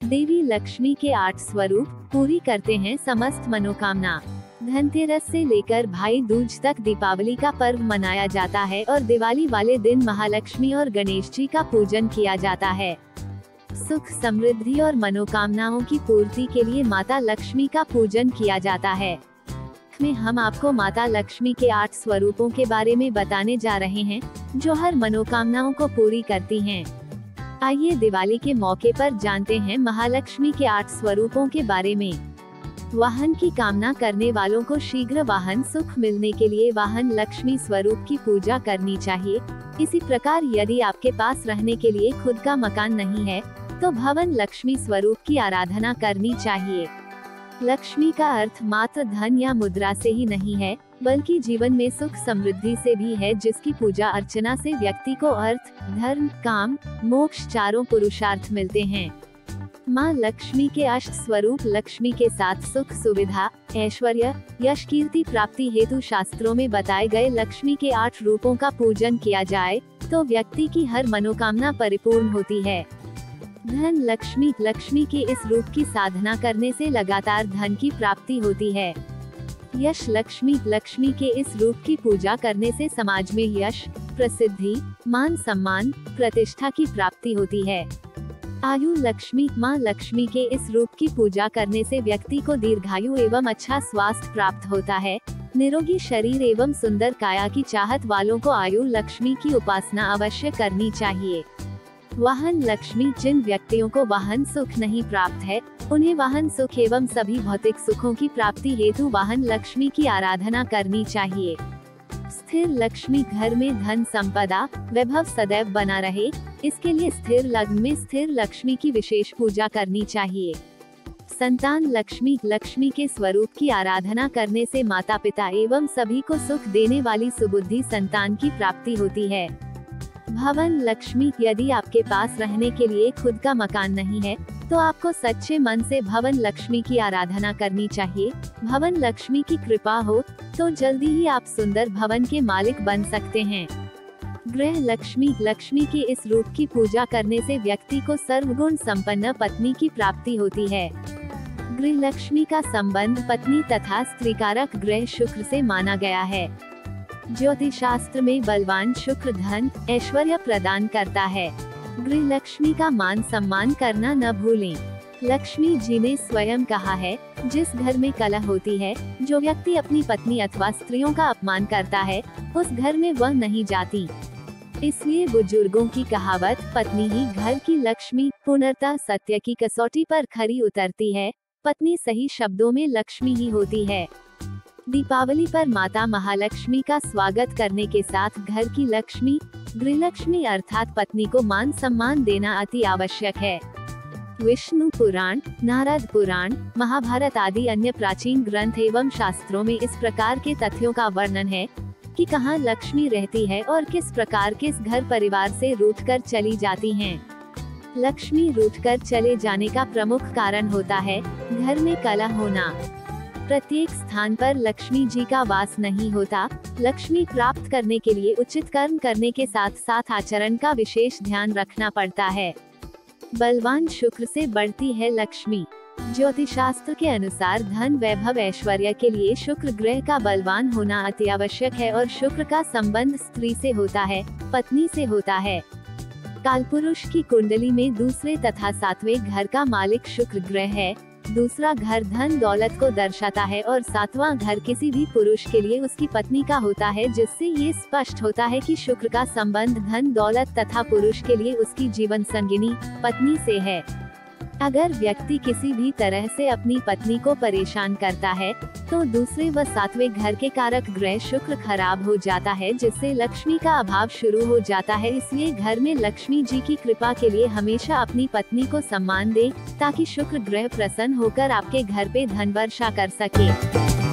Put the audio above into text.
देवी लक्ष्मी के 8 स्वरूप पूरी करते हैं समस्त मनोकामना। धनतेरस से लेकर भाई दूज तक दीपावली का पर्व मनाया जाता है और दिवाली वाले दिन महालक्ष्मी और गणेश जी का पूजन किया जाता है। सुख, समृद्धि और मनोकामनाओं की पूर्ति के लिए माता लक्ष्मी का पूजन किया जाता है। में हम आपको माता लक्ष्मी के 8 स्वरूपों के बारे में बताने जा रहे हैं, जो हर मनोकामनाओं को पूरी करती हैं। आइए दिवाली के मौके पर जानते हैं महालक्ष्मी के 8 स्वरूपों के बारे में। वाहन की कामना करने वालों को शीघ्र वाहन सुख मिलने के लिए वाहन लक्ष्मी स्वरूप की पूजा करनी चाहिए। इसी प्रकार यदि आपके पास रहने के लिए खुद का मकान नहीं है, तो भवन लक्ष्मी स्वरूप की आराधना करनी चाहिए। लक्ष्मी का अर्थ मात्र धन या मुद्रा से ही नहीं है, बल्कि जीवन में सुख समृद्धि से भी है, जिसकी पूजा अर्चना से व्यक्ति को अर्थ, धर्म, काम, मोक्ष चारों पुरुषार्थ मिलते हैं। माँ लक्ष्मी के अष्ट स्वरूप लक्ष्मी के साथ सुख, सुविधा, ऐश्वर्य, यश, कीर्ति प्राप्ति हेतु शास्त्रों में बताए गए लक्ष्मी के 8 रूपों का पूजन किया जाए तो व्यक्ति की हर मनोकामना परिपूर्ण होती है। धन लक्ष्मी, लक्ष्मी के इस रूप की साधना करने से लगातार धन की प्राप्ति होती है। यश लक्ष्मी, लक्ष्मी के इस रूप की पूजा करने से समाज में यश, प्रसिद्धि, मान सम्मान, प्रतिष्ठा की प्राप्ति होती है। आयु लक्ष्मी, माँ लक्ष्मी के इस रूप की पूजा करने से व्यक्ति को दीर्घायु एवं अच्छा स्वास्थ्य प्राप्त होता है। निरोगी शरीर एवं सुंदर काया की चाहत वालों को आयु लक्ष्मी की उपासना अवश्य करनी चाहिए। वाहन लक्ष्मी, जिन व्यक्तियों को वाहन सुख नहीं प्राप्त है, उन्हें वाहन सुख एवं सभी भौतिक सुखों की प्राप्ति हेतु वाहन लक्ष्मी की आराधना करनी चाहिए। स्थिर लक्ष्मी, घर में धन संपदा, वैभव सदैव बना रहे, इसके लिए स्थिर लग्न में स्थिर लक्ष्मी की विशेष पूजा करनी चाहिए। संतान लक्ष्मी, लक्ष्मी के स्वरूप की आराधना करने से माता पिता एवं सभी को सुख देने वाली सुबुद्धि संतान की प्राप्ति होती है। भवन लक्ष्मी, यदि आपके पास रहने के लिए खुद का मकान नहीं है, तो आपको सच्चे मन से भवन लक्ष्मी की आराधना करनी चाहिए। भवन लक्ष्मी की कृपा हो तो जल्दी ही आप सुंदर भवन के मालिक बन सकते हैं। गृह लक्ष्मी, लक्ष्मी के इस रूप की पूजा करने से व्यक्ति को सर्वगुण संपन्न पत्नी की प्राप्ति होती है। गृह लक्ष्मी का संबंध पत्नी तथा स्त्रीकारक ग्रह शुक्र से माना गया है। ज्योतिष शास्त्र में बलवान शुक्र धन, ऐश्वर्य प्रदान करता है। गृह लक्ष्मी का मान सम्मान करना न भूलें। लक्ष्मी जी ने स्वयं कहा है, जिस घर में कलह होती है, जो व्यक्ति अपनी पत्नी अथवा स्त्रियों का अपमान करता है, उस घर में वह नहीं जाती। इसलिए बुजुर्गों की कहावत, पत्नी ही घर की लक्ष्मी, पूर्णतः सत्य की कसौटी पर खरी उतरती है। पत्नी सही शब्दों में लक्ष्मी ही होती है। दीपावली पर माता महालक्ष्मी का स्वागत करने के साथ घर की लक्ष्मी, गृहलक्ष्मी अर्थात पत्नी को मान सम्मान देना अति आवश्यक है। विष्णु पुराण, नारद पुराण, महाभारत आदि अन्य प्राचीन ग्रंथ एवं शास्त्रों में इस प्रकार के तथ्यों का वर्णन है कि कहाँ लक्ष्मी रहती है और किस प्रकार किस घर परिवार से रूठकर चली जाती हैं। लक्ष्मी रूठकर चले जाने का प्रमुख कारण होता है घर में कलह होना। प्रत्येक स्थान पर लक्ष्मी जी का वास नहीं होता। लक्ष्मी प्राप्त करने के लिए उचित कर्म करने के साथ साथ आचरण का विशेष ध्यान रखना पड़ता है। बलवान शुक्र से बढ़ती है लक्ष्मी। ज्योतिष शास्त्र के अनुसार धन, वैभव, ऐश्वर्य के लिए शुक्र ग्रह का बलवान होना अति आवश्यक है और शुक्र का संबंध स्त्री से होता है, पत्नी से होता है। कालपुरुष की कुंडली में दूसरे तथा 7वें घर का मालिक शुक्र ग्रह है। दूसरा घर धन दौलत को दर्शाता है और 7वां घर किसी भी पुरुष के लिए उसकी पत्नी का होता है, जिससे ये स्पष्ट होता है कि शुक्र का संबंध धन दौलत तथा पुरुष के लिए उसकी जीवन संगिनी पत्नी से है। अगर व्यक्ति किसी भी तरह से अपनी पत्नी को परेशान करता है, तो दूसरे व 7वें घर के कारक ग्रह शुक्र खराब हो जाता है, जिससे लक्ष्मी का अभाव शुरू हो जाता है। इसलिए घर में लक्ष्मी जी की कृपा के लिए हमेशा अपनी पत्नी को सम्मान दें, ताकि शुक्र ग्रह प्रसन्न होकर आपके घर पे धन वर्षा कर सके।